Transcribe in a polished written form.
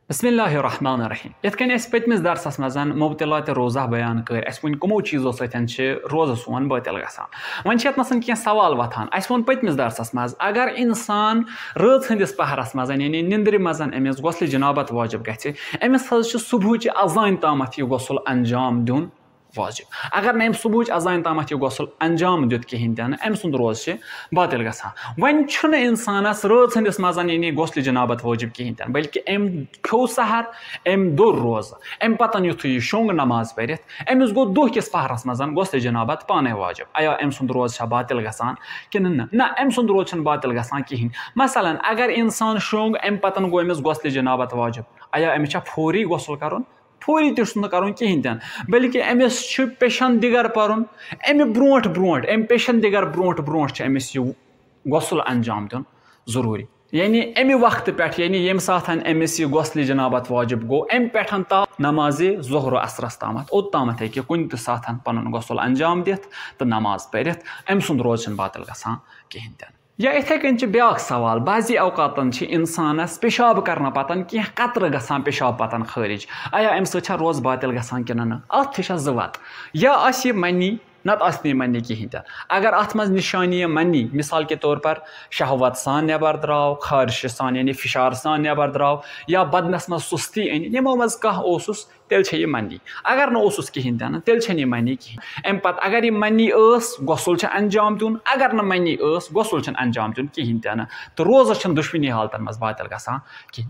बिस्मिल्लाहिर्रहमानिर्रहीम। यथ कन पतमिस दरसस मज मुबतलात रोज़ा बयान कर वन कमो चीज़ों सत्य रोज़ सोन बातिल गसान वन कह सवाल वथान वो पतमिस दरसस मज अगर इंसान रज हंदिस पहरस मज यानी निंद्र मज अमिस गुस्ल जनाबत वाजिब गि अमिस सुबह अजान तामत यह गुस्ल अंजाम दिन वाजिब। अगर न सुबह अजान तामत यह गुस्ल अंजाम दुत कहें तन अम सुंद रोज़ बातिल गसान। वन इंसानस रज हंदिस मज यानी गुस्ल जनाबत वाजिब कहें तन बल्कि अम खो सहर अम दोर रोज़ अम पतन युथ यह शोंग नमाज पर अमिस गो दोह किस पहरस मज गुस्ल जनाबत पाने वाजिब। आया अम सुंद रोज़ बातिल गसान कि ना अम सुंद रोज़ बातिल गसान कहें। मसलन अगर इंसान शोंग अम पतन गो अमिस गुस्ल जनाबत वाजिब आया अमिस फौरी गुस्ल कर फौरी तुम कर कहें तन बल्कि अमिस पेशन दिगर पर अमि ब्रोट ब्रोट अम पेशन दिगर ब्रोट ब्रोट अमिस यह गुस्ल अंजाम दिन जरूरी यानी अमि वक्त पे यानी ये साथ अमिस यह गुस्ल जनाबत वाजिब गो अम पे नमाज ज़ोहर असरस तामत ओत हे कुन साथ पन गुस्ल अंजाम दित तो नमाज पर अम सुंद रोज़ बातिल गसान कहें तन। या इथे कन ब्या सवाल बाजी अवकातन इंसानस पेशाब करना पतन कह कतर गसान पेशाब पतन खारिज आया अम सह रोज़ बातिल गसान कि अत ज़वत या आस मनी नत मनी कहें तन। अगर अत मज निशानी मनी मिसाल के तौर पर शहवत सान नबर द्राव खारिश सान यानी फिशार सान नबर द्राव या बदनस मज सुस्ती अन यमो मज कह तेल यह मनी अगर नोस कहें तन तेल यह मनी कहें। अम पत अगर यह मनी गुस्ल अंजाम दिन अगर न मनी गुस्ल अंजाम दिन कहें तन तो रोज़ दुश्मनी हालतन मज बातिल गसान कहें।